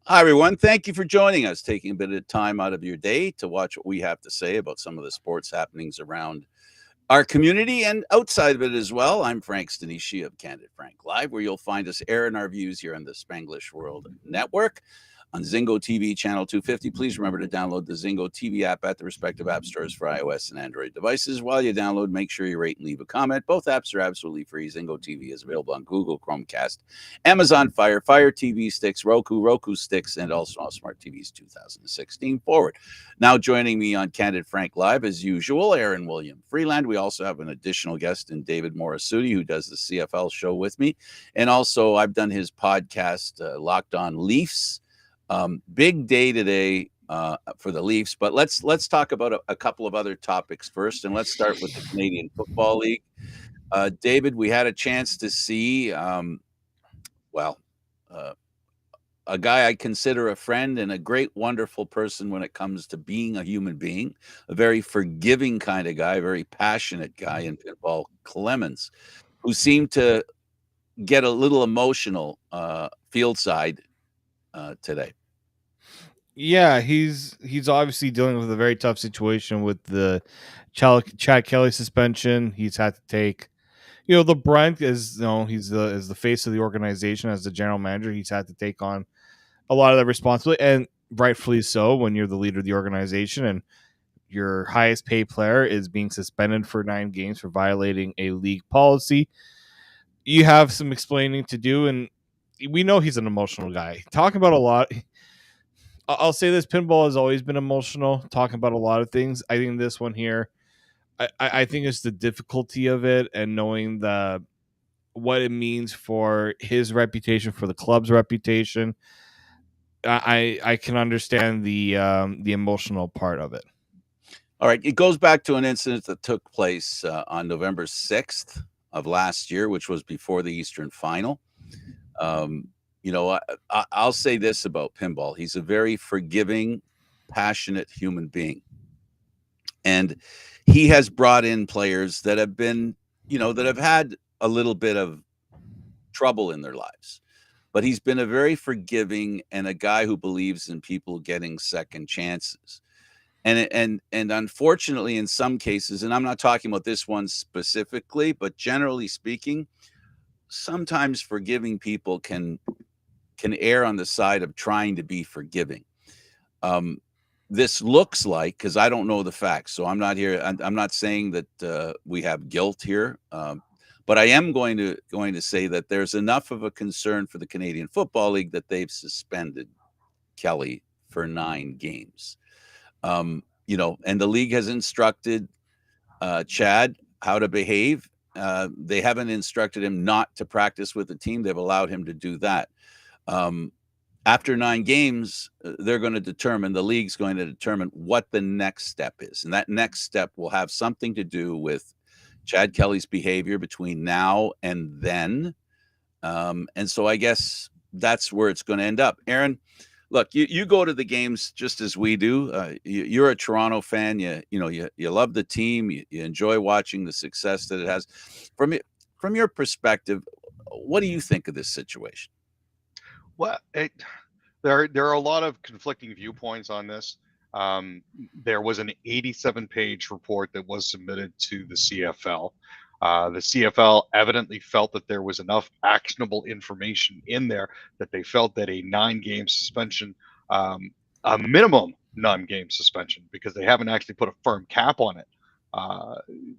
Hi, everyone. Thank you for joining us, taking a bit of time out of your day to watch what we have to say about some of the sports happenings around our community and outside of it as well. I'm Frank Stanisci of Candid Frank Live, where you'll find us airing our views here on the Spanglish World Network on Zingo TV channel 250. Please remember to download the Zingo TV app at the respective app stores for iOS and Android devices. While you download, make sure you rate and leave a comment. Both apps are absolutely free. Zingo TV is available on Google Chromecast, Amazon Fire, Fire TV sticks, Roku sticks, and also on Smart TVs 2016 forward. Now joining me on Candid Frank Live, as usual, Aaron William Freeland. We also have an additional guest in David Morassutti, who does the CFL show with me. And also I've done his podcast, Locked On Leafs. Big day today for the Leafs, but let's talk about a couple of other topics first, and let's start with the Canadian Football League. David, we had a chance to see, a guy I consider a friend and a great, wonderful person when it comes to being a human being, a very forgiving kind of guy, very passionate guy in Pinball Clemens, who seemed to get a little emotional field side today. Yeah, he's obviously dealing with a very tough situation with the Chad Kelly suspension. He's had to take, the brunt as he's the face of the organization as the general manager. He's had to take on a lot of the responsibility, and rightfully so. When you're the leader of the organization and your highest paid player is being suspended for 9 games for violating a league policy, you have some explaining to do. And we know he's an emotional guy. Talking about a lot. I'll say this: pinball has always been emotional, talking about a lot of things. I think this one here, I think it's the difficulty of it and knowing what it means for his reputation, for the club's reputation. I can understand the emotional part of it. All right. It goes back to an incident that took place on November 6th of last year, which was before the Eastern Final. I'll say this about pinball. He's a very forgiving, passionate human being. And he has brought in players that have been, that have had a little bit of trouble in their lives. But he's been a very forgiving and a guy who believes in people getting second chances. And unfortunately, in some cases, and I'm not talking about this one specifically, but generally speaking, sometimes forgiving people can err on the side of trying to be forgiving. This looks like, because I don't know the facts, so I'm not here. I'm not saying that we have guilt here, but I am going to say that there's enough of a concern for the Canadian Football League that they've suspended Kelly for 9 games. And the league has instructed Chad how to behave. They haven't instructed him not to practice with the team. They've allowed him to do that. After 9 games, they're going to determine, the league's going to determine what the next step is. And that next step will have something to do with Chad Kelly's behavior between now and then. And so I guess that's where it's going to end up. Aaron, look, you go to the games just as we do. You're a Toronto fan. You love the team. You enjoy watching the success that it has. From your perspective, what do you think of this situation? Well, there are a lot of conflicting viewpoints on this. There was an 87-page report that was submitted to the CFL. The CFL evidently felt that there was enough actionable information in there that they felt that a 9-game suspension, a minimum 9-game suspension, because they haven't actually put a firm cap on it.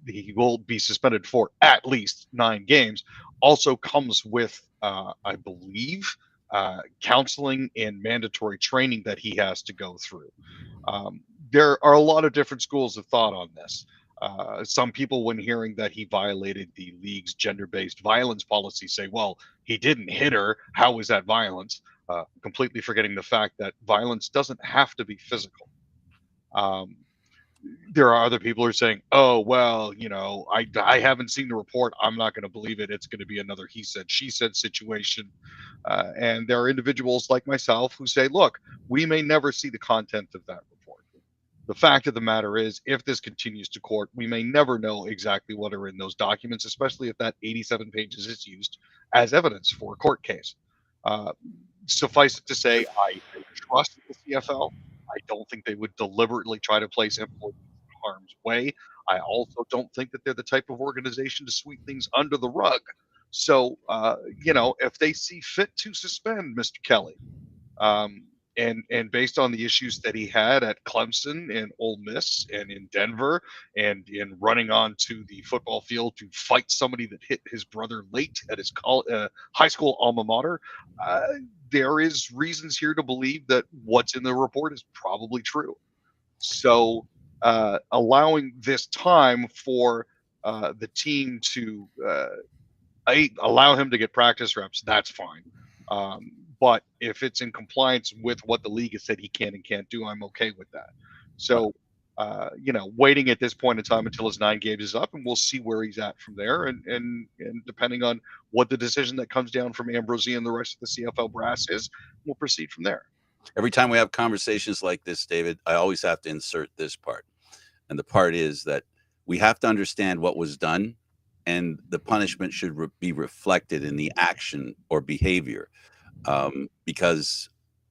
He will be suspended for at least 9 games. Also comes with, I believe, counseling and mandatory training that he has to go through. There are a lot of different schools of thought on this. Some people, when hearing that he violated the league's gender-based violence policy, say, well, he didn't hit her. How is that violence? Completely forgetting the fact that violence doesn't have to be physical. There are other people who are saying, oh, well, I haven't seen the report. I'm not going to believe it. It's going to be another he said, she said situation. And there are individuals like myself who say, look, we may never see the content of that report. The fact of the matter is, if this continues to court, we may never know exactly what are in those documents, especially if that 87 pages is used as evidence for a court case. Suffice it to say, I CFL. I don't think they would deliberately try to place employees in harm's way. I also don't think that they're the type of organization to sweep things under the rug. So, if they see fit to suspend Mr. Kelly, um, and based on the issues that he had at Clemson and Ole Miss and in Denver and in running onto the football field to fight somebody that hit his brother late at his high school alma mater, there is reasons here to believe that what's in the report is probably true. So allowing this time for the team to allow him to get practice reps, that's fine. But if it's in compliance with what the league has said he can and can't do, I'm okay with that. So, waiting at this point in time until his 9 games is up, and we'll see where he's at from there. And depending on what the decision that comes down from Ambrosie and the rest of the CFL brass is, we'll proceed from there. Every time we have conversations like this, David, I always have to insert this part. And the part is that we have to understand what was done, and the punishment should be reflected in the action or behavior. Because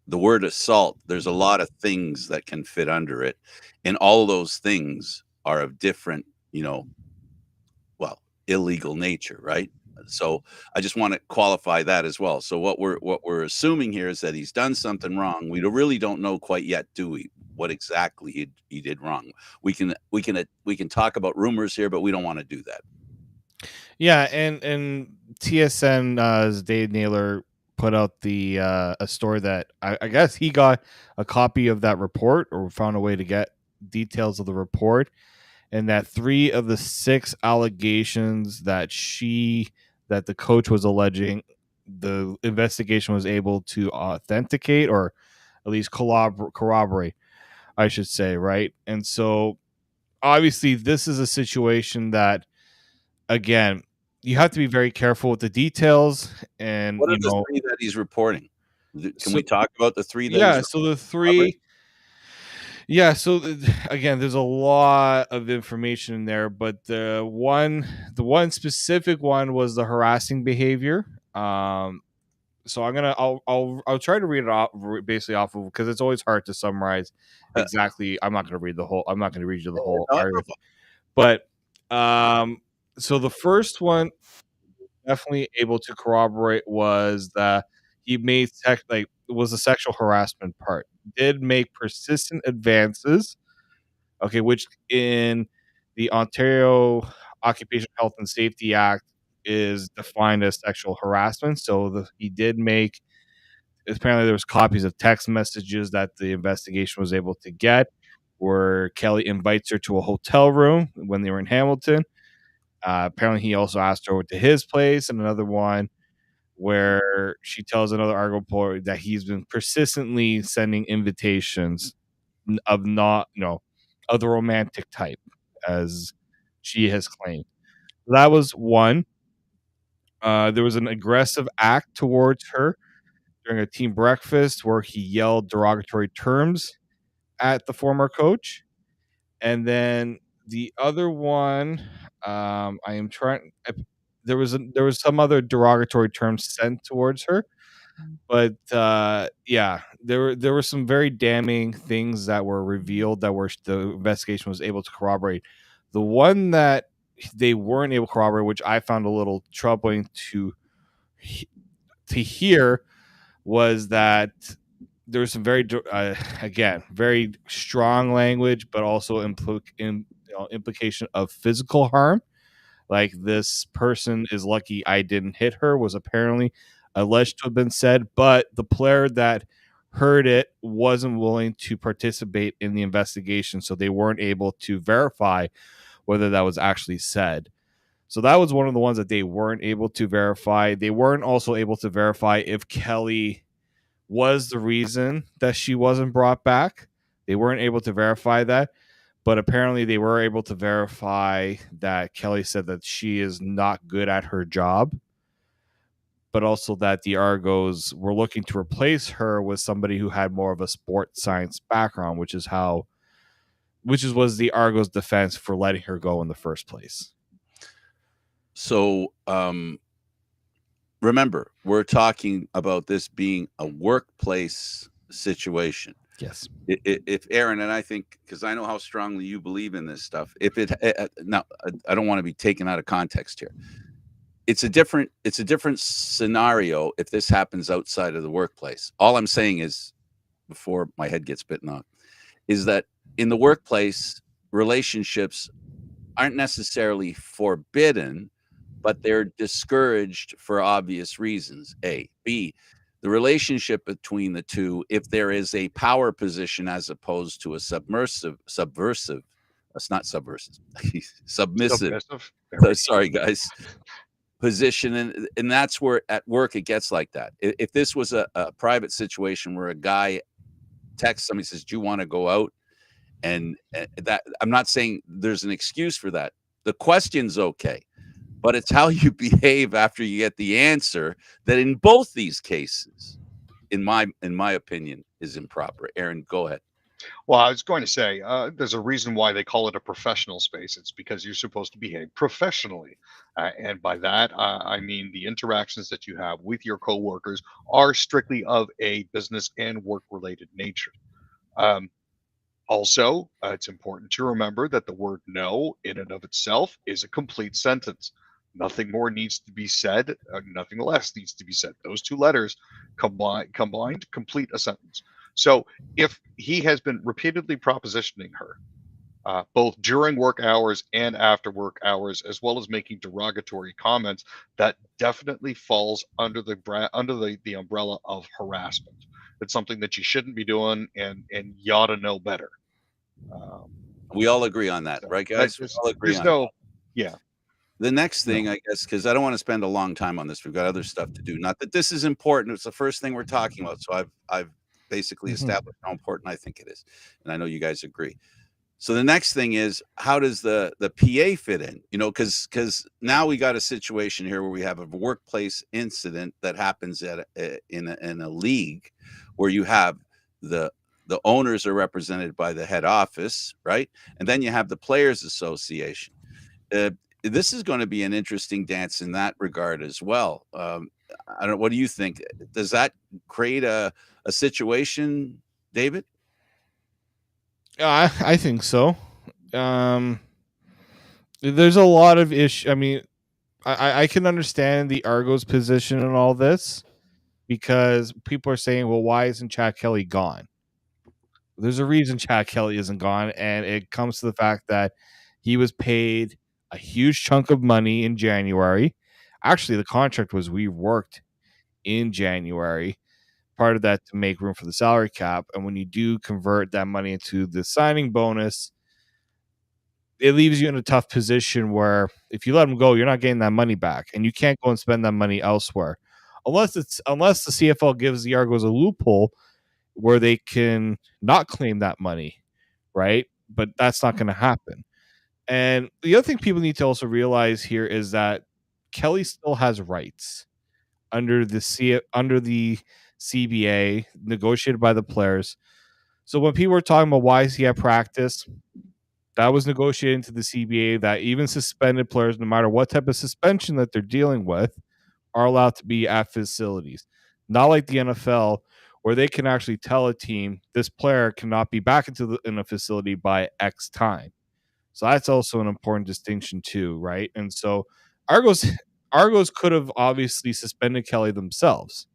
the word assault, there's a lot of things that can fit under it. And all those things are of different, illegal nature, right? So I just want to qualify that as well. So what we're assuming here is that he's done something wrong. We really don't know quite yet, do we? What exactly he did wrong. We can talk about rumors here, but we don't want to do that. Yeah, and TSN's Dave Naylor put out a story that I guess he got a copy of that report or found a way to get details of the report, and that 3 of the 6 allegations that the coach was alleging, the investigation was able to authenticate or at least corroborate, I should say, right? And so obviously this is a situation that, again, you have to be very careful with the details. And what are the 3 that he's reporting? Can we talk about the 3 that yeah, so the 3 yeah, so again, there's a lot of information in there, but the one specific one was the harassing behavior. So I'll try to read it off, basically off of, because it's always hard to summarize exactly. I'm not going to read you the whole article, but so the first one definitely able to corroborate was that he made was the sexual harassment part. Did make persistent advances, okay, which in the Ontario Occupational Health and Safety Act is defined as sexual harassment. So he did make. Apparently, there was copies of text messages that the investigation was able to get, where Kelly invites her to a hotel room when they were in Hamilton. Apparently, he also asked her over to his place, and another one where she tells another Argo reporter that he's been persistently sending invitations of of the romantic type, as she has claimed. That was one. There was an aggressive act towards her during a team breakfast where he yelled derogatory terms at the former coach. And then the other one, I am trying. There was some other derogatory terms sent towards her, but yeah, there were some very damning things that were revealed that the investigation was able to corroborate. The one that they weren't able to corroborate, which I found a little troubling to hear, was that there was some very again very strong language, but also implication of physical harm. Like, this person is lucky I didn't hit her, was apparently alleged to have been said, but the player that heard it wasn't willing to participate in the investigation, so they weren't able to verify whether that was actually said. So that was one of the ones that they weren't able to verify. They weren't also able to verify if Kelly was the reason that she wasn't brought back. They weren't able to verify that. But apparently they were able to verify that Kelly said that she is not good at her job, but also that the Argos were looking to replace her with somebody who had more of a sports science background, which was the Argos' defense for letting her go in the first place. So remember, we're talking about this being a workplace situation. Yes. If Aaron, and I think, because I know how strongly you believe in this stuff, if it now I don't want to be taken out of context here. It's a different scenario if this happens outside of the workplace. All I'm saying is, before my head gets bitten off, is that in the workplace, relationships aren't necessarily forbidden, but they're discouraged for obvious reasons. A. B. The relationship between the two, if there is a power position as opposed to a subversive, that's not subversive, submissive. Submissive. Very Sorry, guys. Position, and that's where at work it gets like that. If this was a private situation where a guy texts somebody, says, "Do you want to go out?" and that, I'm not saying there's an excuse for that. The question's okay, but it's how you behave after you get the answer that in both these cases, in my opinion, is improper. Aaron, go ahead. Well, I was going to say, there's a reason why they call it a professional space. It's because you're supposed to behave professionally. And by that, I mean the interactions that you have with your coworkers are strictly of a business and work related nature. Um, Also, it's important to remember that the word no, in and of itself, is a complete sentence. Nothing more needs to be said, nothing less needs to be said. Those two letters combined complete a sentence. So if he has been repeatedly propositioning her, both during work hours and after work hours, as well as making derogatory comments, that definitely falls under the umbrella of harassment. It's something that you shouldn't be doing, and you ought to know better. We all agree on that, So right, guys? We all agree there's on that. no, yeah, The next no. thing, I guess, because I don't want to spend a long time on this. We've got other stuff to do. Not that this is important. It's the first thing we're talking about. So I've basically established how important I think it is, and I know you guys agree. So the next thing is, how does the PA fit in? You know, because now we got a situation here where we have a workplace incident that happens in a league where you have the owners are represented by the head office, right? And then you have the players association. Uh, this is going to be an interesting dance in that regard as well. I don't. What do you think? Does that create a situation, David? I think so. There's a lot of issue. I mean, I can understand the Argos position and all this because people are saying, well, why isn't Chad Kelly gone? There's a reason Chad Kelly isn't gone, and it comes to the fact that he was paid a huge chunk of money in January. Actually, the contract was reworked in January. Part of that to make room for the salary cap. And when you do convert that money into the signing bonus, it leaves you in a tough position where if you let him go, you're not getting that money back, and you can't go and spend that money elsewhere, unless the CFL gives the Argos a loophole where they can not claim that money, right? But that's not going to happen. And the other thing people need to also realize here is that Kelly still has rights under the CBA negotiated by the players. So when people were talking about why is he at practice, that was negotiated into the CBA that even suspended players, no matter what type of suspension that they're dealing with, are allowed to be at facilities. Not like the NFL, where they can actually tell a team this player cannot be back in a facility by X time. So that's also an important distinction too, right? And so Argos Argos could have obviously suspended Kelly themselves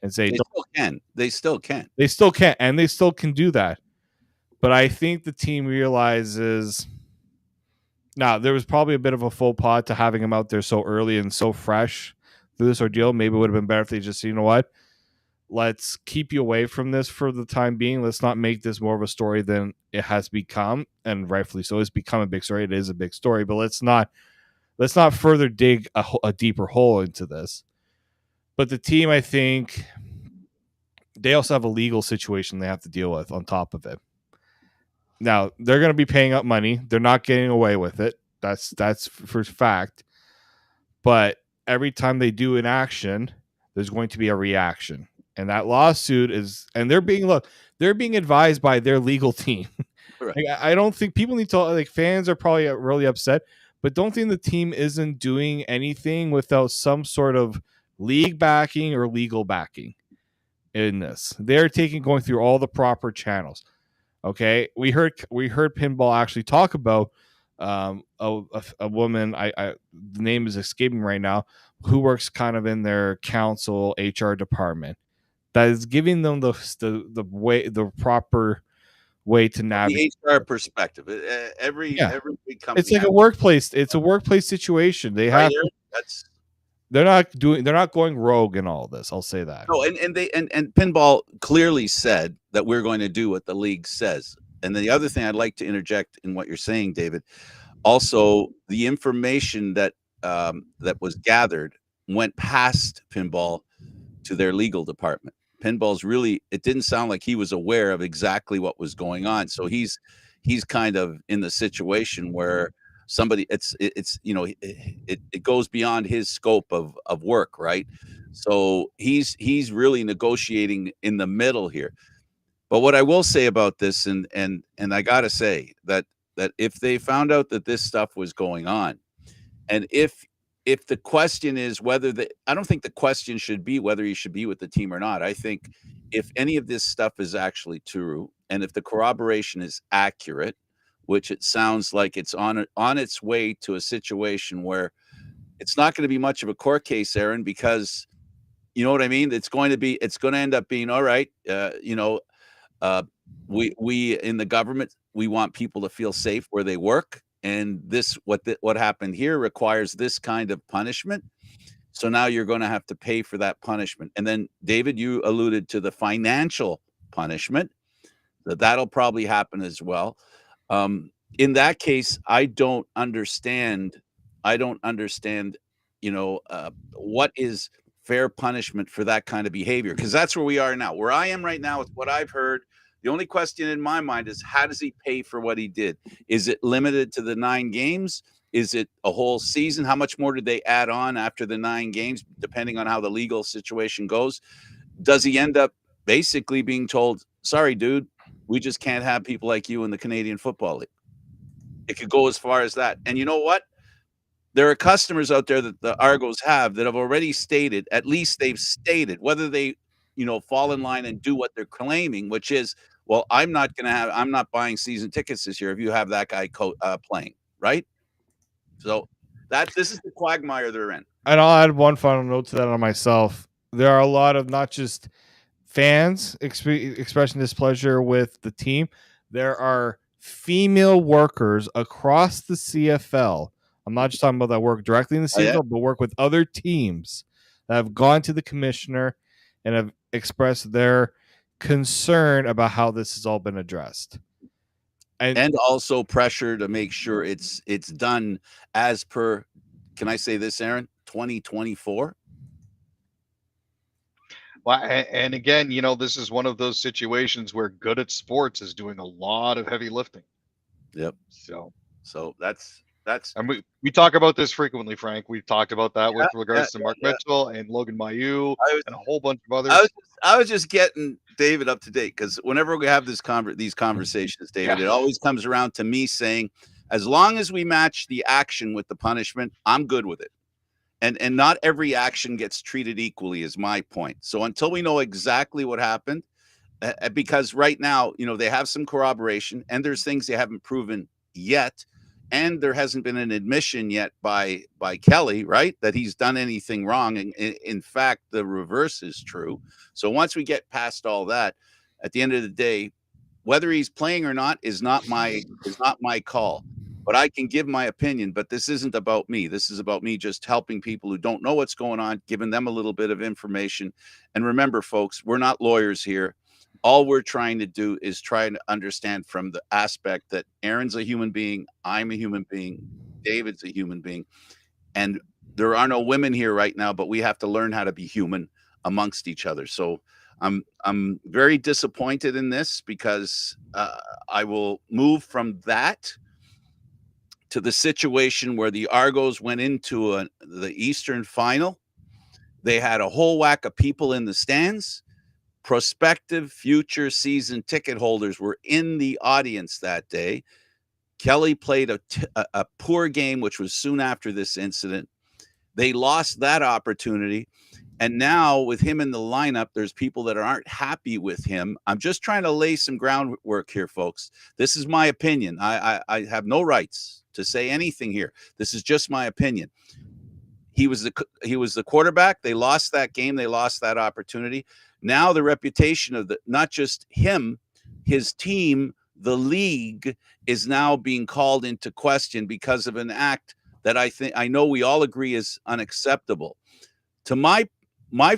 and say They still can. They still can. they still can't, and they still can do that. But I think the team realizes now there was probably a bit of a faux pas to having him out there so early and so fresh through this ordeal. Maybe it would have been better if they just, you know what, let's keep you away from this for the time being. Let's not make this more of a story than it has become, and rightfully so. It's become a big story. It is a big story, but let's not further dig a deeper hole into this. But the team, I think, they also have a legal situation they have to deal with on top of it. Now they're going to be paying up money. They're not getting away with it. That's for fact. But every time they do an action, there's going to be a reaction. And that lawsuit is, and they're being advised by their legal team. Right. Like, I don't think people need to, like, fans are probably really upset, but don't think the team isn't doing anything without some sort of league backing or legal backing. in this. They're going through all the proper channels. Okay, we heard Pinball actually talk about a woman. The name is escaping right now, who works kind of in their council HR department, that is giving them the proper way to navigate the HR perspective. Every big company. It's like a workplace. It's a workplace situation. They have. That's. They're not going rogue in all this. I'll say that. No, and Pinball clearly said that we're going to do what the league says. And the other thing I'd like to interject in what you're saying, David, also the information that that was gathered went past Pinball to their legal department. Pinball's really, it didn't sound like he was aware of exactly what was going on. So he's kind of in the situation where somebody, it's it goes beyond his scope of work, right? So he's really negotiating in the middle here. But what I will say about this, and I gotta say that if they found out that this stuff was going on, and if the question is whether I don't think the question should be whether he should be with the team or not. I think if any of this stuff is actually true, and if the corroboration is accurate, which it sounds like it's on its way to a situation where it's not going to be much of a court case, Aaron, because you know what I mean? It's going to end up being all right. We in the government, we want people to feel safe where they work. And what happened here requires this kind of punishment. So now you're going to have to pay for that punishment. And then, David, you alluded to the financial punishment. That'll probably happen as well. In that case, I don't understand, what is fair punishment for that kind of behavior? Because that's where we are now. Where I am right now with what I've heard, the only question in my mind is, how does he pay for what he did? Is it limited to the 9 games? Is it a whole season? How much more did they add on after the 9 games, depending on how the legal situation goes? Does he end up basically being told, sorry, dude, we just can't have people like you in the Canadian Football League? It could go as far as that. And you know what? There are customers out there that the Argos have that have already stated, at least they've stated, whether they, fall in line and do what they're claiming, which is, well, I'm not buying season tickets this year if you have that guy playing, right? So this is the quagmire they're in. And I'll add one final note to that on myself. There are a lot of not just fans expressing displeasure with the team. There are female workers across the CFL. I'm not just talking about that work directly in the CFL, but work with other teams that have gone to the commissioner and have expressed their concern about how this has all been addressed. And also pressure to make sure it's done as per, can I say this, Aaron, 2024? Well, and again, this is one of those situations where Good at Sports is doing a lot of heavy lifting. Yep. So that's and we talk about this frequently, Frank. We've talked about that with regards to Mark Mitchell and Logan Mailloux and a whole bunch of others. I was just getting David up to date, because whenever we have these conversations, David, it always comes around to me saying, as long as we match the action with the punishment, I'm good with it. And not every action gets treated equally is my point. So until we know exactly what happened, because right now, they have some corroboration and there's things they haven't proven yet. And there hasn't been an admission yet by Kelly, right, that he's done anything wrong. And in fact, the reverse is true. So once we get past all that, at the end of the day, whether he's playing or not is not my call. But I can give my opinion. But this isn't about me. This is about me just helping people who don't know what's going on, giving them a little bit of information. And remember, folks, we're not lawyers here. All we're trying to do is try to understand from the aspect that Aaron's a human being, I'm a human being, David's a human being, and there are no women here right now, but we have to learn how to be human amongst each other. So I'm very disappointed in this, because I will move from that to the situation where the Argos went into the Eastern Final. They had a whole whack of people in the stands. Prospective future season ticket holders were in the audience that day. Kelly played a poor game, which was soon after this incident. They lost that opportunity. And now with him in the lineup, there's people that aren't happy with him. I'm just trying to lay some groundwork here, folks. This is my opinion. I have no rights to say anything here. This is just my opinion. He was the quarterback. They lost that game. They lost that opportunity. Now the reputation of not just him, his team, the league is now being called into question because of an act that I know we all agree is unacceptable. To my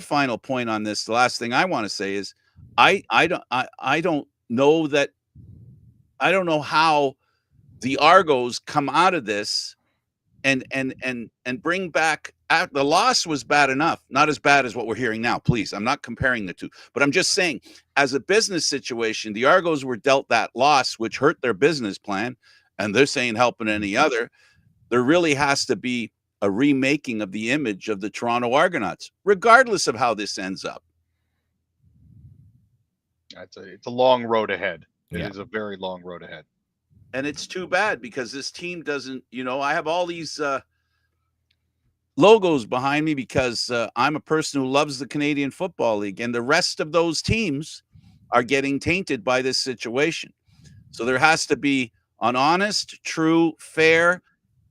final point on this, the last thing I want to say is I don't know that I don't know how the Argos come out of this and bring back the loss was bad enough, not as bad as what we're hearing now. Please, I'm not comparing the two, but I'm just saying, as a business situation, the Argos were dealt that loss, which hurt their business plan, and they're saying helping any other. There really has to be a remaking of the image of the Toronto Argonauts, regardless of how this ends up. It's a long road ahead. It Yeah. is a very long road ahead. And it's too bad because this team doesn't, I have all these logos behind me because I'm a person who loves the Canadian Football League, and the rest of those teams are getting tainted by this situation. So there has to be an honest, true, fair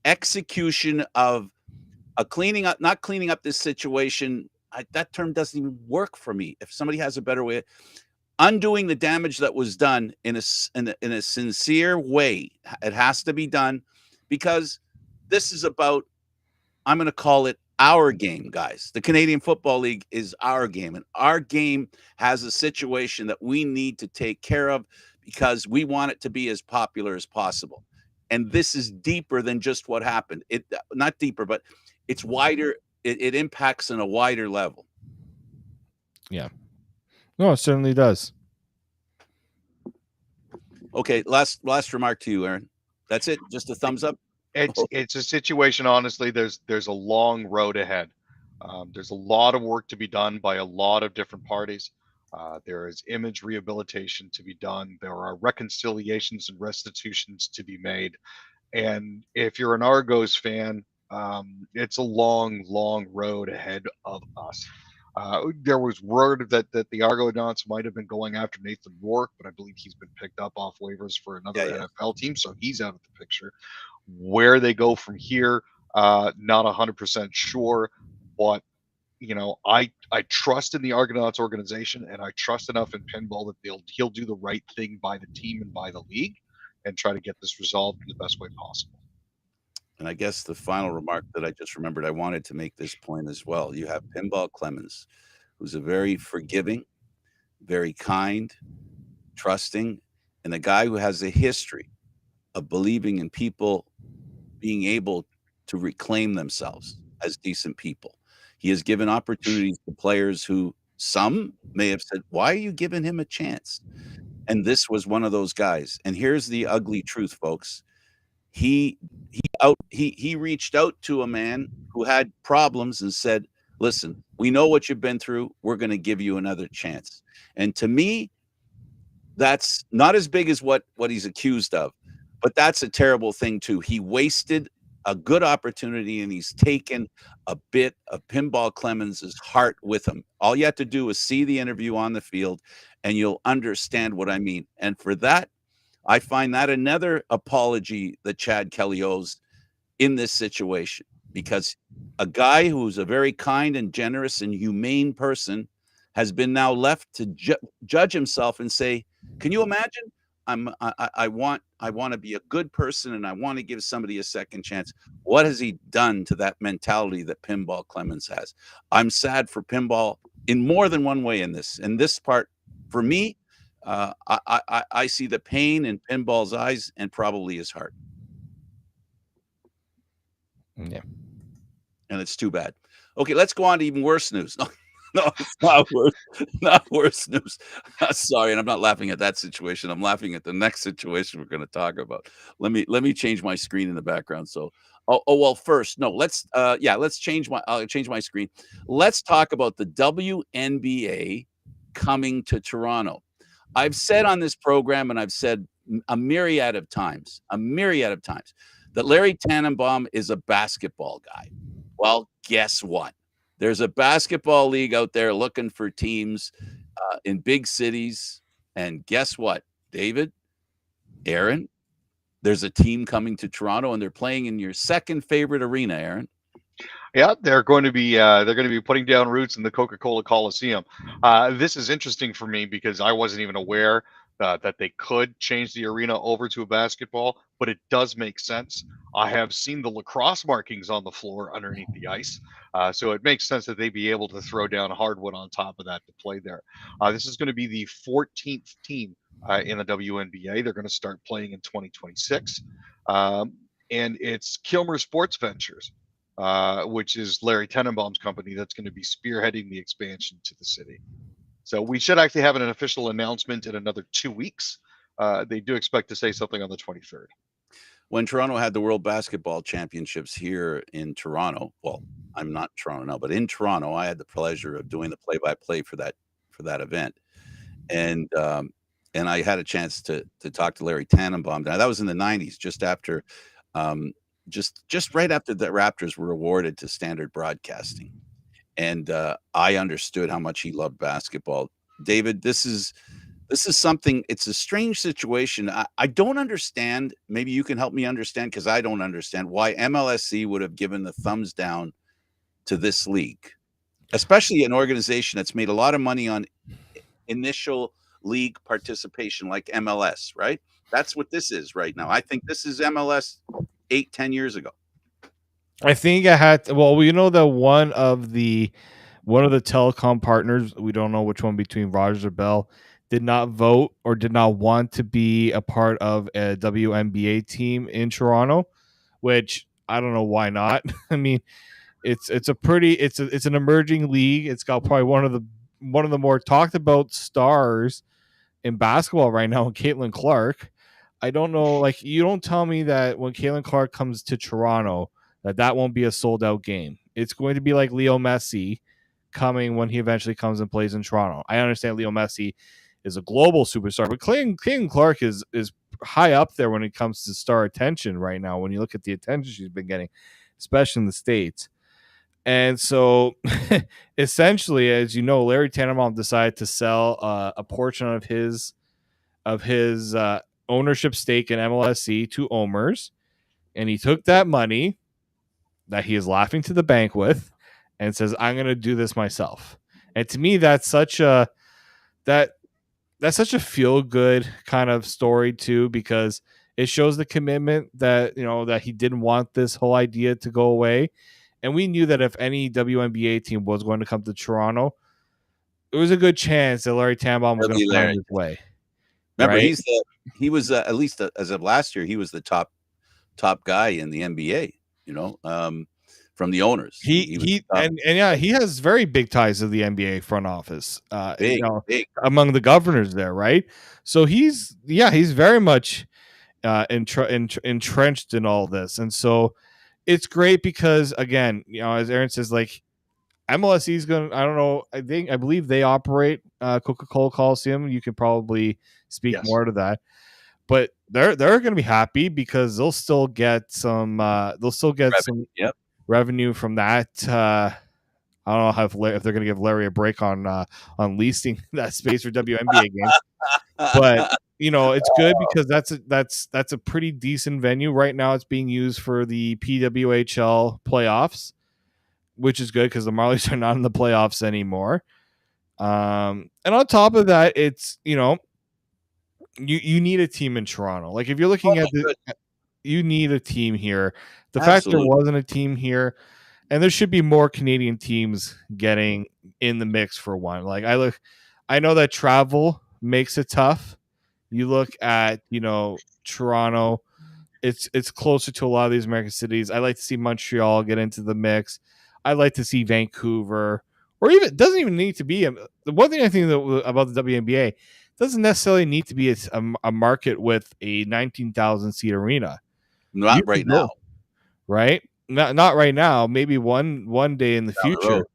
execution of a not cleaning up this situation. That term doesn't even work for me. If somebody has a better way, undoing the damage that was done in a sincere way. It has to be done because this is about, I'm going to call it our game, guys. The Canadian Football League is our game, and our game has a situation that we need to take care of because we want it to be as popular as possible. And this is deeper than just what happened. It not deeper, but it's wider. It impacts on a wider level. Yeah. No, it certainly does. Okay, last remark to you, Aaron. That's it. Just a thumbs up. It's a situation. Honestly, there's a long road ahead. There's a lot of work to be done by a lot of different parties. There is image rehabilitation to be done. There are reconciliations and restitutions to be made. And if you're an Argos fan, it's a long, long road ahead of us. There was word that the Argonauts might have been going after Nathan Rourke, but I believe he's been picked up off waivers for another NFL team, so he's out of the picture. Where they go from here, not 100% sure, but I trust in the Argonauts organization, and I trust enough in pinball that he'll do the right thing by the team and by the league, and try to get this resolved in the best way possible. And I guess the final remark that I just remembered, I wanted to make this point as well. You have Pinball Clemens, who's a very forgiving, very kind, trusting, and a guy who has a history of believing in people being able to reclaim themselves as decent people. He has given opportunities to players who some may have said, why are you giving him a chance? And this was one of those guys. And here's the ugly truth, folks. He reached out to a man who had problems and said, listen, we know what you've been through. We're going to give you another chance. And to me, that's not as big as what he's accused of, but that's a terrible thing too. He wasted a good opportunity, and he's taken a bit of Pinball Clemens's heart with him. All you have to do is see the interview on the field, and you'll understand what I mean. And for that, I find that another apology that Chad Kelly owes in this situation, because a guy who's a very kind and generous and humane person has been now left to judge himself and say, can you imagine? I want to be a good person, and I want to give somebody a second chance. What has he done to that mentality that Pinball Clemens has? I'm sad for Pinball in more than one way in this. And this part, for me, I see the pain in Pinball's eyes and probably his heart. Yeah. And it's too bad. Okay, let's go on to even worse news. No, it's not worse news. Sorry, and I'm not laughing at that situation. I'm laughing at the next situation we're going to talk about. Let me change my screen in the background. So, well, first, no, let's change my screen. Let's talk about the WNBA coming to Toronto. I've said on this program, and I've said a myriad of times, that Larry Tannenbaum is a basketball guy. Well, guess what? There's a basketball league out there looking for teams in big cities. And guess what, David, Aaron? There's a team coming to Toronto, and they're playing in your second favorite arena, Aaron. Yeah, they're going to be putting down roots in the Coca-Cola Coliseum. This is interesting for me because I wasn't even aware that they could change the arena over to a basketball, but it does make sense. I have seen the lacrosse markings on the floor underneath the ice, so it makes sense that they'd be able to throw down hardwood on top of that to play there. This is going to be the 14th team in the WNBA. They're going to start playing in 2026, and it's Kilmer Sports Ventures, which is Larry Tenenbaum's company, that's going to be spearheading the expansion to the city. So we should actually have an official announcement in another 2 weeks. They do expect to say something on the 23rd. When Toronto had the World Basketball Championships here in Toronto, well, I'm not Toronto now, but in Toronto, I had the pleasure of doing the play-by-play for that event, and I had a chance to talk to Larry Tannenbaum. Now that was in the '90s, just after, just right after the Raptors were awarded to Standard Broadcasting, and I understood how much he loved basketball. David, this is something. It's a strange situation. I don't understand. Maybe you can help me understand, because I don't understand why MLSC would have given the thumbs down to this league, especially an organization that's made a lot of money on initial league participation like MLS, right? That's what this is right now. I think this is MLS 8-10 years ago. I think I had we know that one of the telecom partners, we don't know which one between Rogers or Bell, did not vote or did not want to be a part of a WNBA team in Toronto, which I don't know why not. I mean, it's an emerging league. It's got probably one of the more talked about stars in basketball right now, Caitlin Clark. I don't know, like, you don't tell me that when Caitlin Clark comes to Toronto that won't be a sold out game. It's going to be like Leo Messi coming when he eventually comes and plays in Toronto. I understand Leo Messi is a global superstar, but Caitlin Clark is high up there when it comes to star attention right now. When you look at the attention she's been getting, especially in the States. And so, essentially, as you know, Larry Tannenbaum decided to sell a portion of his ownership stake in MLSC to OMERS, and he took that money that he is laughing to the bank with, and says, "I'm going to do this myself." And to me, that's such a feel good kind of story too, because it shows the commitment that that he didn't want this whole idea to go away. And we knew that if any WNBA team was going to come to Toronto, it was a good chance that Larry Tannenbaum was going to find his way. Remember, right? he was at least as of last year, he was the top guy in the NBA. From the owners, he has very big ties to the NBA front office. Big. Among the governors there, right? So he's very much entrenched in all this, and so it's great because, again, as Aaron says, like, MLSE is going to, I don't know, I believe they operate Coca-Cola Coliseum. You could probably speak more to that, but they're going to be happy because they'll still get some revenue from that. I don't know if they're going to give Larry a break on leasing that space for WNBA games, but it's good because that's a pretty decent venue right now. It's being used for the PWHL playoffs, which is good because the Marlies are not in the playoffs anymore. And on top of that, it's you need a team in Toronto. Like, if you're looking you need a team here. The fact there wasn't a team here, and there should be more Canadian teams getting in the mix for one. Like, I know that travel makes it tough. You look at Toronto, it's closer to a lot of these American cities. I like to see Montreal get into the mix. I like to see Vancouver, or even, it doesn't even need to be the one thing I think about the WNBA, doesn't necessarily need to be a market with a 19,000 seat arena. Not right now. Right? Not right now. Maybe one day in the future.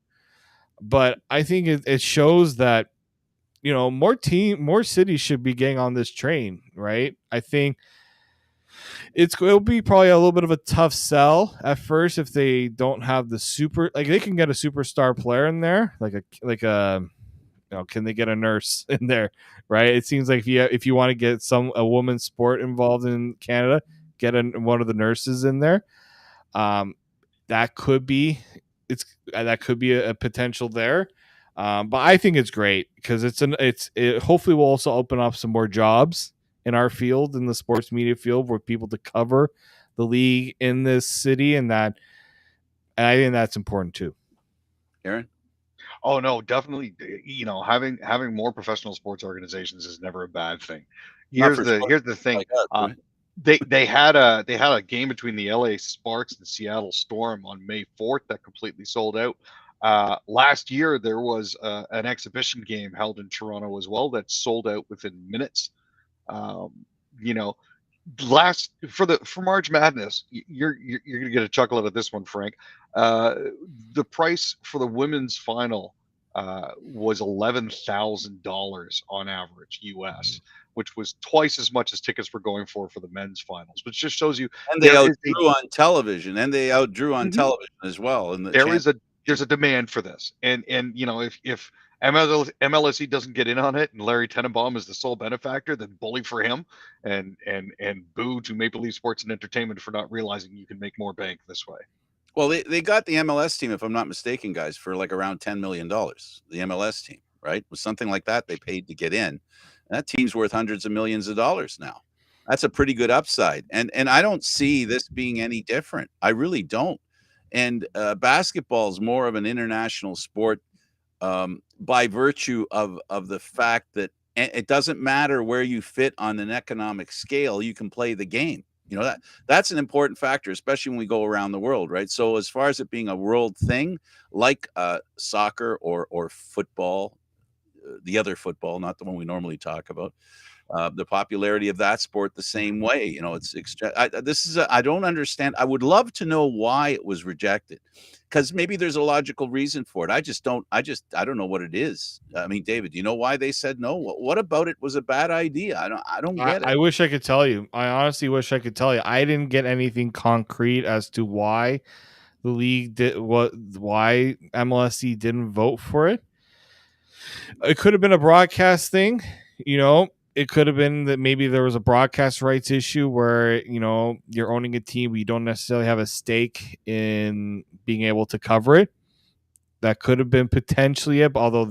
But I think it shows that more cities should be getting on this train, right? I think It'll be probably a little bit of a tough sell at first if they don't have the super. Like they can get a superstar player in there, can they get a nurse in there? Right. It seems like if you want to get a women's sport involved in Canada, get one of the nurses in there. That could be a potential there. But I think it's great because it hopefully will also open up some more jobs in our field, in the sports media field, for people to cover the league in this city, and I think that's important too. Aaron? Oh no, definitely. Having more professional sports organizations is never a bad thing. Here's the thing. Like us, right? They had a game between the LA Sparks and Seattle Storm on May 4th that completely sold out. Last year there was an exhibition game held in Toronto as well that sold out within minutes. You know, for March Madness, you're gonna get a chuckle out of this one, Frank. The price for the women's final was $11,000 on average US, which was twice as much as tickets were going for the men's finals, which just shows you. And they outdrew on television, as well. And there's a demand for this, and if MLSE doesn't get in on it and Larry Tenenbaum is the sole benefactor, then bully for him and boo to Maple Leaf Sports and Entertainment for not realizing you can make more bank this way. Well, they got the MLS team, if I'm not mistaken, guys, for like around $10 million. The MLS team, right? It was something like that they paid to get in. And that team's worth hundreds of millions of dollars now. That's a pretty good upside. And I don't see this being any different. I really don't. And basketball is more of an international sport by virtue of the fact that it doesn't matter where you fit on an economic scale, you can play the game. That's an important factor, especially when we go around the world, right? So as far as it being a world thing, like soccer or football, the other football, not the one we normally talk about, the popularity of that sport the same way. I don't understand. I would love to know why it was rejected, because maybe there's a logical reason for it. I don't know what it is. I mean, David, do you know why they said no? What about it was a bad idea? I don't get it. I wish I could tell you. I honestly wish I could tell you. I didn't get anything concrete as to why the league why MLSE didn't vote for it. It could have been a broadcast thing, It could have been that maybe there was a broadcast rights issue where, you're owning a team, but you don't necessarily have a stake in being able to cover it. That could have been potentially it, although,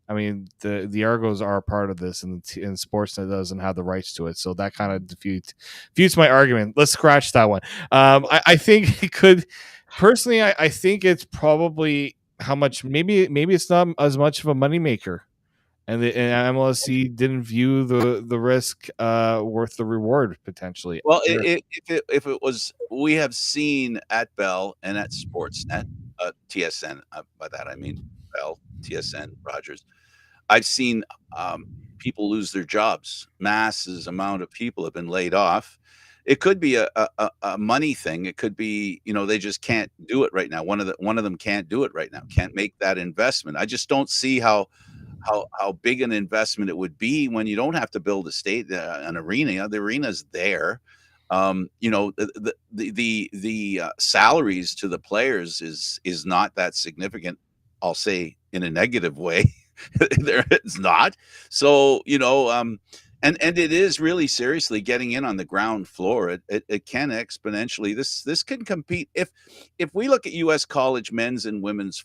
I mean, the Argos are a part of this, and Sportsnet doesn't have the rights to it. So that kind of defeats my argument. Let's scratch that one. I think it could, personally, I think it's probably how much, maybe it's not as much of a moneymaker. And MLSE didn't view the risk worth the reward potentially. Well, if it was, we have seen at Bell and at Sportsnet, TSN. By that I mean Bell, TSN, Rogers. I've seen people lose their jobs. Masses amount of people have been laid off. It could be a money thing. It could be, they just can't do it right now. One of them can't do it right now. Can't make that investment. I just don't see how big an investment it would be when you don't have to build an arena. The arena's there. The salaries to the players is not that significant. I'll say in a negative way. There it's not. So, and it is really seriously getting in on the ground floor. It can exponentially. This can compete. If we look at U.S. college men's and women's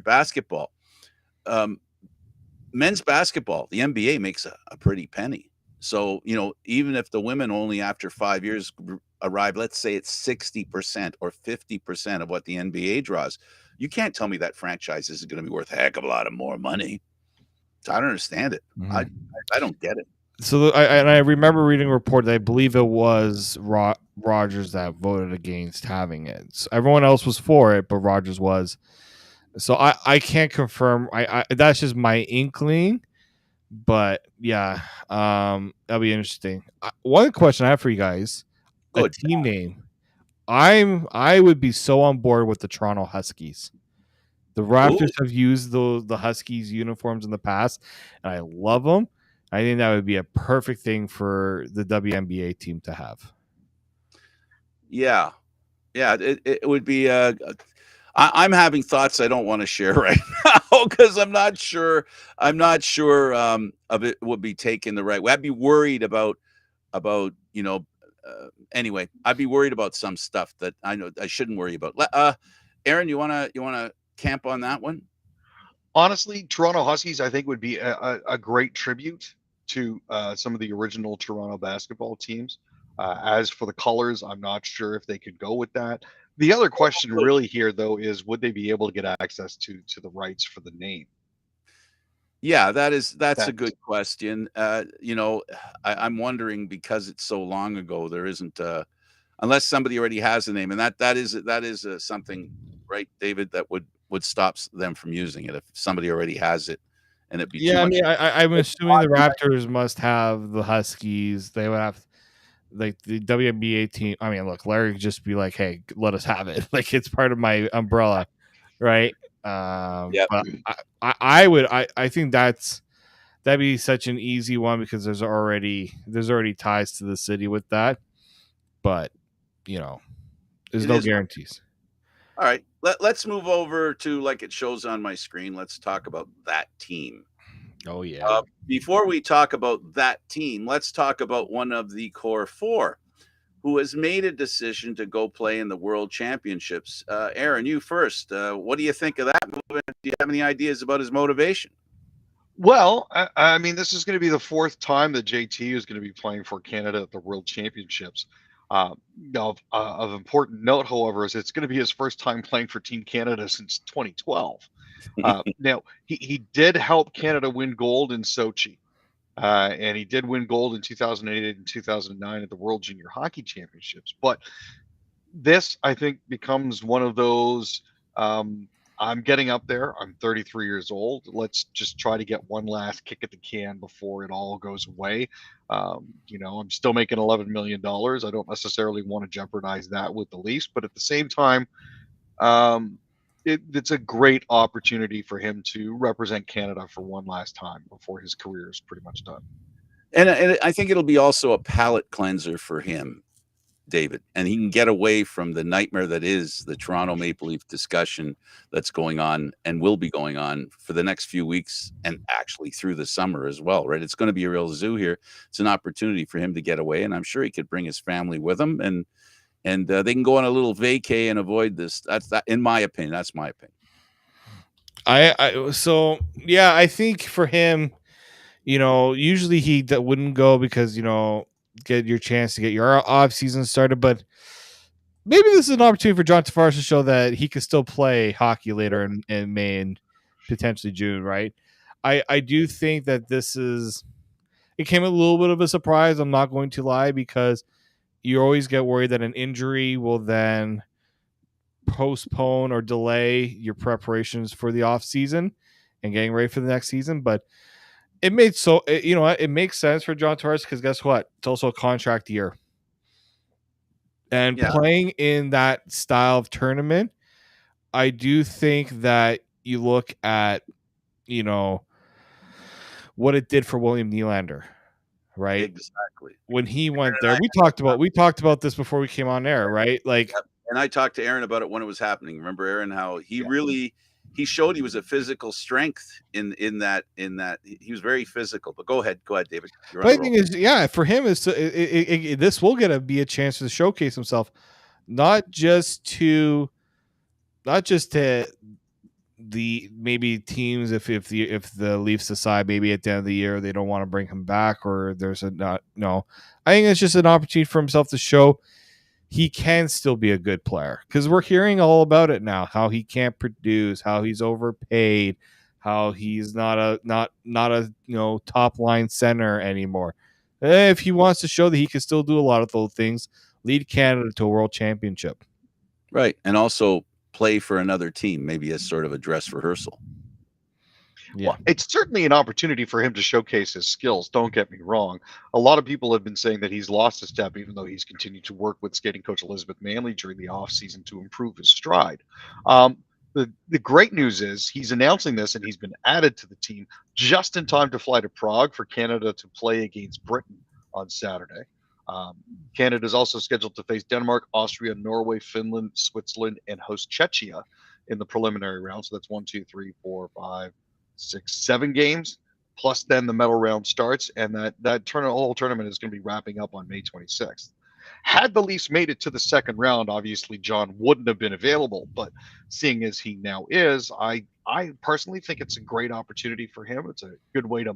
basketball. Men's basketball, the NBA makes a pretty penny. So, even if the women only after 5 years arrive, let's say it's 60% or 50% of what the NBA draws, you can't tell me that franchise is going to be worth a heck of a lot of more money. So I don't understand it. Mm-hmm. I don't get it. So I remember reading a report that I believe it was Rogers that voted against having it. So everyone else was for it, but Rogers was. So I can't confirm. I that's just my inkling, but yeah, that'll be interesting. One question I have for you guys: a team name. I would be so on board with the Toronto Huskies. The Raptors have used the Huskies uniforms in the past, and I love them. I think that would be a perfect thing for the WNBA team to have. Yeah, it would be. I'm having thoughts I don't want to share right now because I'm not sure. I'm not sure of it would be taken the right way. I'd be worried about anyway. I'd be worried about some stuff that I know I shouldn't worry about. Aaron, you wanna camp on that one? Honestly, Toronto Huskies, I think, would be a great tribute to some of the original Toronto basketball teams. As for the colors, I'm not sure if they could go with that. The other question really here, though, is would they be able to get access to the rights for the name? Yeah, that's a That's good question. I'm wondering because it's so long ago, there isn't unless somebody already has a name, and that is something, right, David, that would stop them from using it if somebody already has it, and it'd be too Yeah, I much. mean, I'm assuming the Raptors must have the Huskies. They would have like the WNBA team. I mean, look, Larry could just be like, "Hey, let us have it." Like it's part of my umbrella, right? Yeah, But I think that'd be such an easy one because there's already ties to the city with that. But you know, there's it no is. guarantees. All right, let's move over to like it shows on my screen. Let's talk about that team. Oh yeah. Before we talk about that team, let's talk about one of the core four who has made a decision to go play in the World Championships. Aaron, you first. What do you think of that movement? Do you have any ideas about his motivation? Well, I mean, this is going to be the fourth time that JT is going to be playing for Canada at the World Championships. Of important note, however, is it's going to be his first time playing for Team Canada since 2012. Now, he did help Canada win gold in Sochi, and he did win gold in 2008 and 2009 at the World Junior Hockey Championships. But this, I think, becomes one of those. I'm getting up there. I'm 33 years old. Let's just try to get one last kick at the can before it all goes away. I'm still making $11 million. I don't necessarily want to jeopardize that with the Leafs, but at the same time, it's a great opportunity for him to represent Canada for one last time before his career is pretty much done. And I think it'll be also a palate cleanser for him, David, and he can get away from the nightmare that is the Toronto Maple Leaf discussion that's going on and will be going on for the next few weeks and actually through the summer as well, right? It's going to be a real zoo here. It's an opportunity for him to get away, and I'm sure he could bring his family with him, and they can go on a little vacay and avoid this. That's that, in my opinion. That's my opinion. I think for him, usually he wouldn't go because get your chance to get your off season started, but maybe this is an opportunity for John Tavares to show that he could still play hockey later in May and potentially June, right? I do think that it came a little bit of a surprise. I'm not going to lie, because you always get worried that an injury will then postpone or delay your preparations for the off season and getting ready for the next season. But it makes sense for John Torres because guess what? It's also a contract year. And playing in that style of tournament, I do think that you look at, what it did for William Nylander, right? Exactly. When he went there, we talked about this before we came on air, right? Like, and I talked to Aaron about it when it was happening. Remember, Aaron, how he really showed he was a physical strength in that he was very physical. But go ahead, David. But the thing is, for him is this will be a chance to showcase himself, not just to the maybe teams if the Leafs decide maybe at the end of the year they don't want to bring him back, or there's a not no. I think it's just an opportunity for himself to show he can still be a good player, because we're hearing all about it now, how he can't produce, how he's overpaid, how he's not a top line center anymore. If he wants to show that he can still do a lot of those things, lead Canada to a world championship, right, and also play for another team, maybe as sort of a dress rehearsal. Yeah. Well, it's certainly an opportunity for him to showcase his skills. Don't get me wrong. A lot of people have been saying that he's lost a step, even though he's continued to work with skating coach Elizabeth Manley during the off season to improve his stride. The great news is he's announcing this, and he's been added to the team just in time to fly to Prague for Canada to play against Britain on Saturday. Canada is also scheduled to face Denmark, Austria, Norway, Finland, Switzerland, and host Czechia in the preliminary round. So that's 1, 2, 3, 4, 5, 6, 7 games. Plus, then the medal round starts, and that whole tournament is going to be wrapping up on May 26th. Had the Leafs made it to the second round, obviously John wouldn't have been available. But seeing as he now is, I personally think it's a great opportunity for him. It's a good way to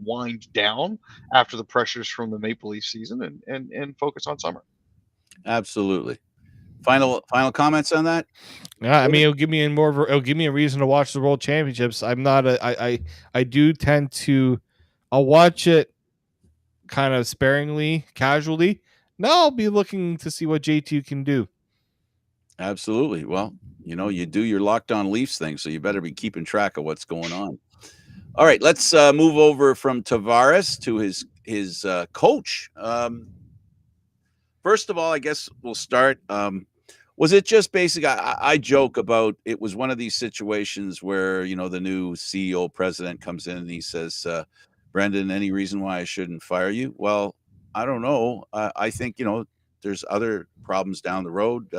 wind down after the pressures from the Maple Leaf season and focus on summer. Absolutely. Final comments on that? Yeah, I mean, it'll give me a reason to watch the World Championships. I'm not I do tend to, I'll watch it kind of sparingly, casually. Now I'll be looking to see what JT can do. Absolutely. Well, you do your Locked On Leafs thing, so you better be keeping track of what's going on. All right, let's move over from Tavares to his coach. First of all, I guess we'll start. Was it just basic? I joke about it was one of these situations where the new CEO president comes in and he says, "Brendan, any reason why I shouldn't fire you?" Well, I don't know. I think there's other problems down the road.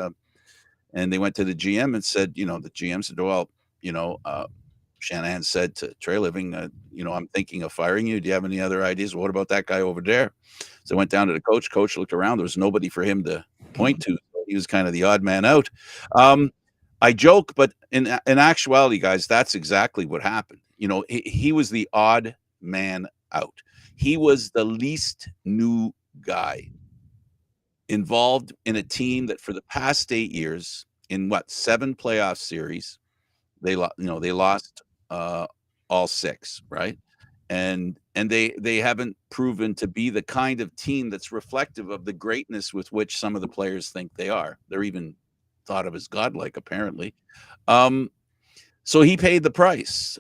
And they went to the GM and said, the GM said, well, Shanahan said to Trey Living, I'm thinking of firing you. Do you have any other ideas? What about that guy over there? So I went down to the coach. Coach looked around. There was nobody for him to point to. So he was kind of the odd man out. I joke, but in actuality, guys, that's exactly what happened. He was the odd man out. He was the least new guy involved in a team that for the past 8 years, in 7 playoff series, they lost all 6, right? And they haven't proven to be the kind of team that's reflective of the greatness with which some of the players think they are. They're even thought of as godlike, apparently. So he paid the price.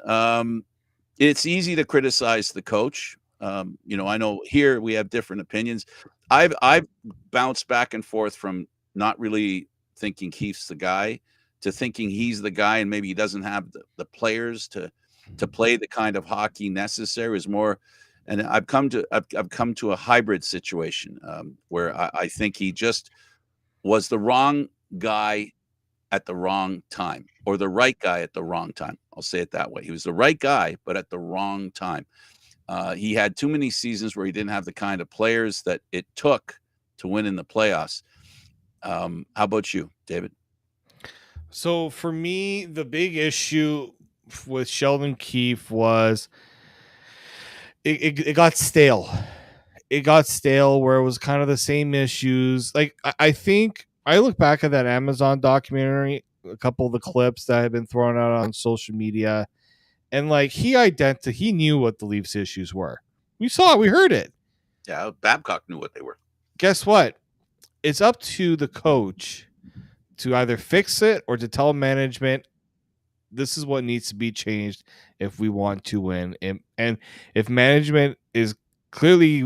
It's easy to criticize the coach. I know here we have different opinions. I've bounced back and forth from not really thinking Keefe's the guy to thinking he's the guy, and maybe he doesn't have the players to play the kind of hockey necessary. Is more, and I've come to a hybrid situation where I think he just was the wrong guy at the wrong time, or the right guy at the wrong time. I'll say it that way. He was the right guy, but at the wrong time. He had too many seasons where he didn't have the kind of players that it took to win in the playoffs. How about you, David? So for me, the big issue with Sheldon Keefe was it got stale. It got stale where it was kind of the same issues. Like I think I look back at that Amazon documentary, a couple of the clips that have been thrown out on social media, and like he knew what the Leafs issues were. We saw it, we heard it. Yeah, Babcock knew what they were. Guess what? It's up to the coach to either fix it or to tell management this is what needs to be changed if we want to win. And if management is clearly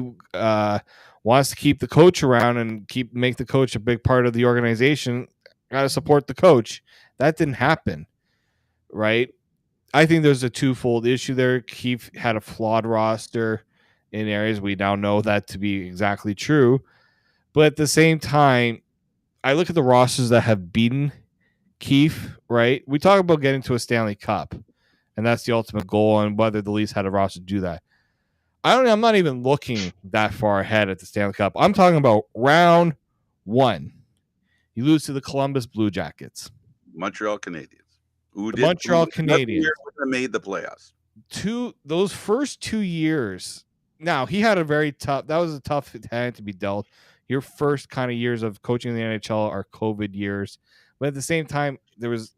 wants to keep the coach around and make the coach a big part of the organization, got to support the coach. That didn't happen, right? I think there's a twofold issue there. Keefe had a flawed roster in areas. We now know that to be exactly true. But at the same time, I look at the rosters that have beaten Keefe, right? We talk about getting to a Stanley Cup, and that's the ultimate goal, and whether the Leafs had a roster to do that. I'm not even looking that far ahead at the Stanley Cup. I'm talking about round 1. You lose to the Columbus Blue Jackets. Montreal Canadiens. Montreal Canadiens have made the playoffs. Those first 2 years. Now, he had that was a tough hand to be dealt. Your first kind of years of coaching in the NHL are COVID years. But at the same time, there was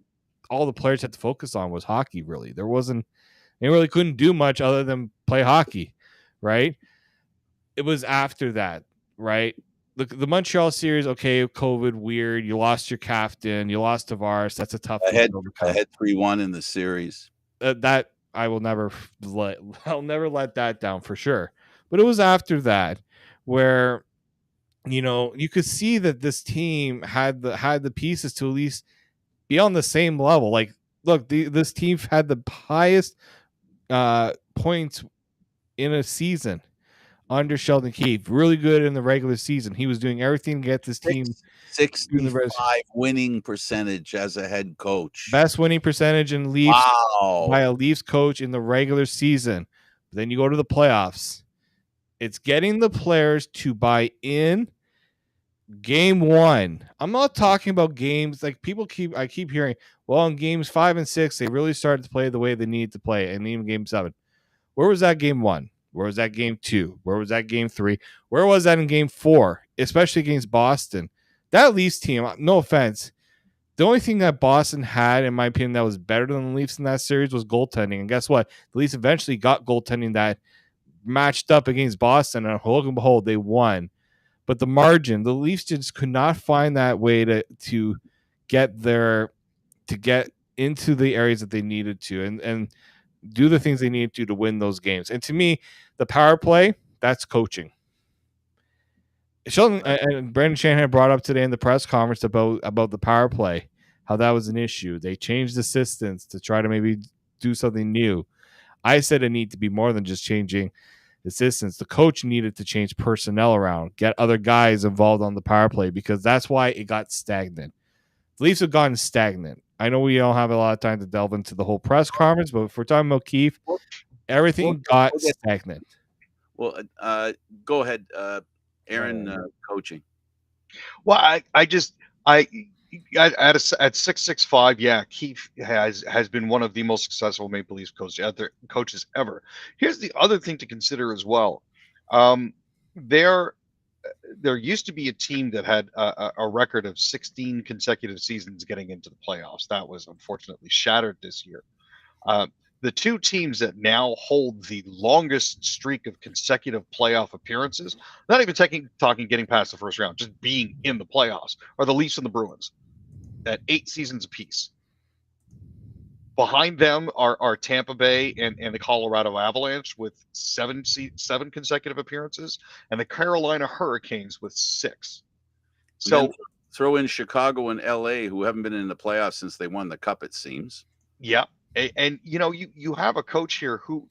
all the players had to focus on was hockey, really. They really couldn't do much other than play hockey, right? It was after that, right? The Montreal series, okay, COVID, weird. You lost your captain. You lost Tavares. That's a tough thing to overcome. I had 3-1 in the series. That I will never I'll never let that down for sure. But it was after that where you could see that this team had the pieces to at least be on the same level. Like, look, this team had the highest points in a season under Sheldon Keefe. Really good in the regular season. He was doing everything to get this team 65 winning percentage as a head coach. Best winning percentage in Leafs Wow. by a Leafs coach in the regular season. But then you go to the playoffs. It's getting the players to buy in. Game 1. I'm not talking about games like I keep hearing, well, in games 5 and 6, they really started to play the way they need to play, and even game 7. Where was that game 1? Where was that game 2? Where was that game 3? Where was that in game 4? Especially against Boston. That Leafs team, no offense, the only thing that Boston had, in my opinion, that was better than the Leafs in that series was goaltending. And guess what? The Leafs eventually got goaltending that matched up against Boston, and lo and behold, they won. But the margin, the Leafs just could not find that way to get into the areas that they needed to and do the things they needed to win those games. And to me, the power play, that's coaching. Sheldon and Brandon Shanahan brought up today in the press conference about the power play, how that was an issue. They changed assistants to try to maybe do something new. I said it needed to be more than just changing assistants. The coach needed to change personnel around, get other guys involved on the power play, because that's why it got stagnant. The Leafs have gotten stagnant. I know we don't have a lot of time to delve into the whole press conference, but if we're talking about Keefe, everything got stagnant. Well, go ahead, Aaron, coaching. Well, at 665, yeah, Keefe has been one of the most successful Maple Leafs coaches ever. Here's the other thing to consider as well. There used to be a team that had a record of 16 consecutive seasons getting into the playoffs. That was unfortunately shattered this year. The two teams that now hold the longest streak of consecutive playoff appearances, not even talking getting past the first round, just being in the playoffs, are the Leafs and the Bruins at 8 seasons apiece. Behind them are Tampa Bay and the Colorado Avalanche with 7 consecutive appearances, and the Carolina Hurricanes with 6. So throw in Chicago and LA, who haven't been in the playoffs since they won the Cup, it seems. Yeah. And you have a coach here who,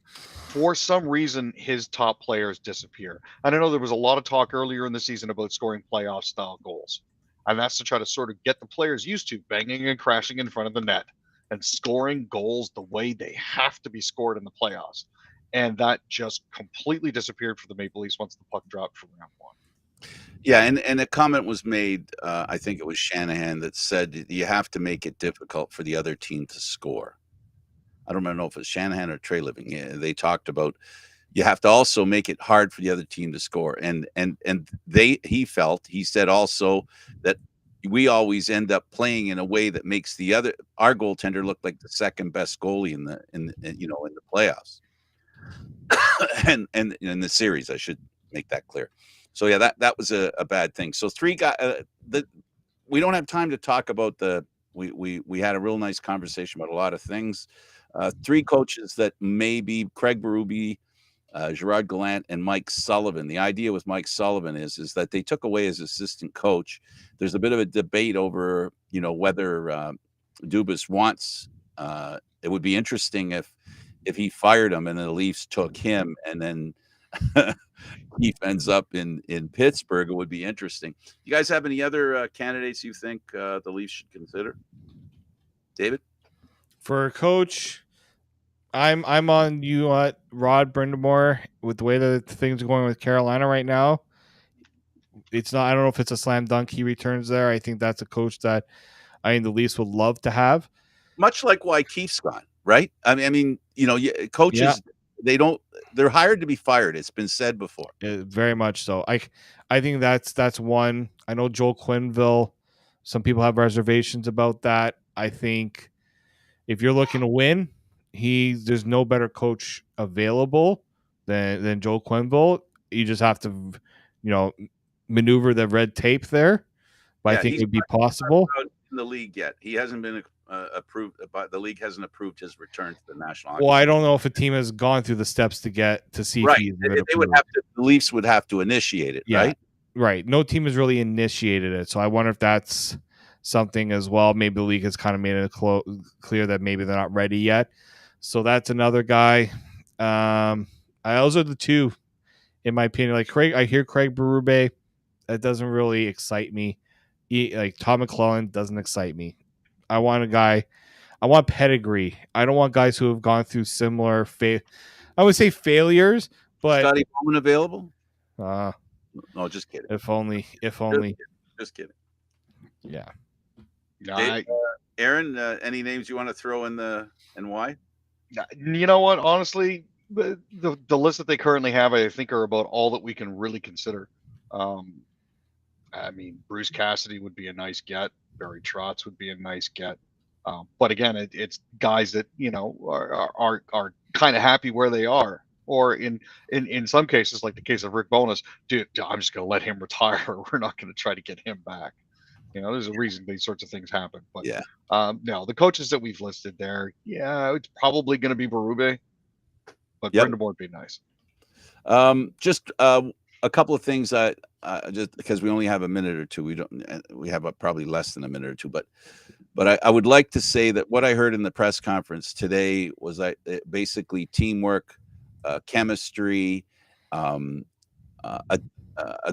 for some reason, his top players disappear. And I know there was a lot of talk earlier in the season about scoring playoff style goals. And that's to try to sort of get the players used to banging and crashing in front of the net and scoring goals the way they have to be scored in the playoffs. And that just completely disappeared for the Maple Leafs once the puck dropped from round 1. Yeah, and a comment was made, I think it was Shanahan, that said you have to make it difficult for the other team to score. I don't know if it's Shanahan or Trey Living. Yeah, they talked about you have to also make it hard for the other team to score. And he said also that we always end up playing in a way that makes our goaltender look like the second best goalie in the playoffs. and in the series, I should make that clear. So yeah, that was a bad thing. So 3 guys we don't have time to talk about we had a real nice conversation about a lot of things. 3 coaches that maybe Craig Berube, Gerard Gallant, and Mike Sullivan. The idea with Mike Sullivan is that they took away his assistant coach. There's a bit of a debate over, whether Dubas wants. It would be interesting if he fired him and the Leafs took him, and then he ends up in Pittsburgh. It would be interesting. You guys have any other candidates you think the Leafs should consider? David? For a coach, I'm on you at Rod Brindamore with the way that things are going with Carolina right now. It's not. I don't know if it's a slam dunk he returns there. I think that's a coach that the Leafs would love to have. Much like why Keefe's gone, right? I mean, coaches they're hired to be fired. It's been said before. Very much so. I think that's one. I know Joel Quenneville. Some people have reservations about that. I think if you're looking to win, there's no better coach available than Joel Quenneville. You just have to, maneuver the red tape there. But I think it would be possible. In the league yet, he hasn't been approved. But the league hasn't approved his return to the National. Well, I don't know if a team has gone through the steps to get to see. Right, if they would have to. The Leafs would have to initiate it. Yeah. Right. Right. No team has really initiated it, so I wonder if that's something as well. Maybe the league has kind of made it clear that maybe they're not ready yet. So that's another guy. Those are the two, in my opinion. Like Craig, I hear Craig Berube. That doesn't really excite me. Like Tom McClellan doesn't excite me. I want a guy. I want pedigree. I don't want guys who have gone through similar I would say failures, but Scotty Bowman available? no, just kidding. If only. Just kidding. Yeah. Dave, Aaron, any names you want to throw in and why? You know what? Honestly, the list that they currently have, I think, are about all that we can really consider. I mean, Bruce Cassidy would be a nice get. Barry Trotz would be a nice get. But again, it's guys that are kind of happy where they are, or in some cases, like the case of Rick Bowness, dude, I'm just going to let him retire. We're not going to try to get him back. There's a reason these sorts of things happen. But yeah, no, the coaches that we've listed there, it's probably going to be Berube, but Brind'Amour would be nice. Just a couple of things. Just because we only have a minute or two, we have probably less than a minute or two, but I would like to say that what I heard in the press conference today was basically teamwork, chemistry, a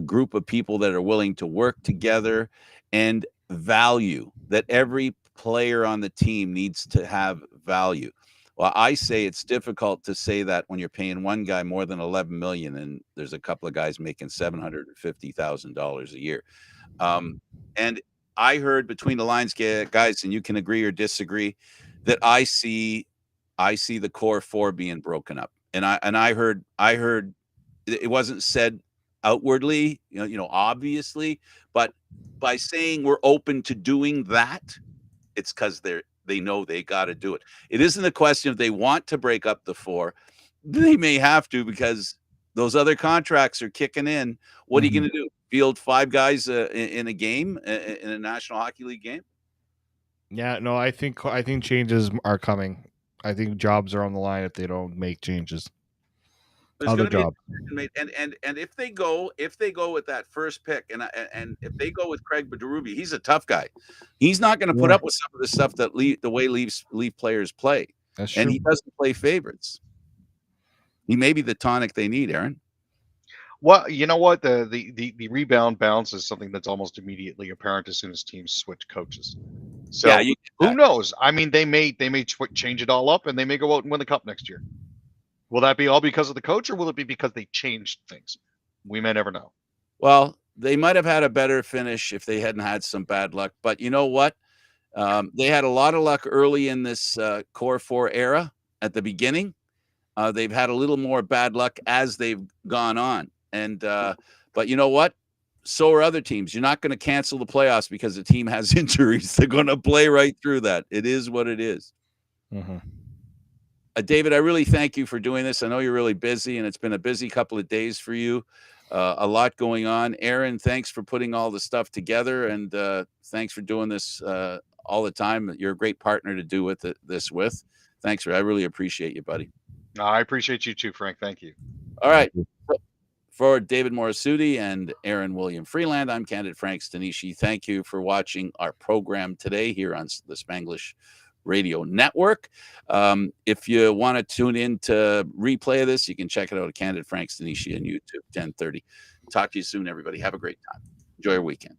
group of people that are willing to work together, and value, that every player on the team needs to have value. Well, I say it's difficult to say that when you're paying one guy more than $11 million and there's a couple of guys making $750,000 a year. And I heard between the lines, guys, and you can agree or disagree, that I see the core four being broken up. And I heard it wasn't said outwardly, obviously, but by saying we're open to doing that, it's because they know they got to do it. It isn't a question if they want to break up the four. They may have to, because those other contracts are kicking in. What are you going to do? Field 5 guys in a game, in a National Hockey League game? Yeah, no, I think changes are coming. I think jobs are on the line if they don't make changes. There's going to be a decision made, and if they go with that first pick, and if they go with Craig Berube, he's a tough guy. He's not going to put up with some of the stuff that the way Leaf players play. That's true. And he doesn't play favorites. He may be the tonic they need, Aaron. Well, you know what? The rebound bounce is something that's almost immediately apparent as soon as teams switch coaches. So yeah, who knows? I mean, they may change it all up, and they may go out and win the cup next year. Will that be all because of the coach, or will it be because they changed things? We may never know. Well, they might have had a better finish if they hadn't had some bad luck. But you know what? They had a lot of luck early in this core four era at the beginning. They've had a little more bad luck as they've gone on. And but you know what? So are other teams. You're not going to cancel the playoffs because the team has injuries. They're going to play right through that. It is what it is. Mm-hmm. David, I really thank you for doing this. I know you're really busy, and it's been a busy couple of days for you. A lot going on. Aaron, thanks for putting all the stuff together, and thanks for doing this all the time. You're a great partner to do this with. Thanks, I really appreciate you, buddy. I appreciate you too, Frank. Thank you. All right. For David Morassutti and Aaron William Freeland, I'm Candid Frank Stanisci. Thank you for watching our program today here on the Spanglish Radio Network. If you want to tune in to replay of this, you can check it out at Candid Frank Stanisci on YouTube, 10:30. Talk to you soon, everybody. Have a great time. Enjoy your weekend.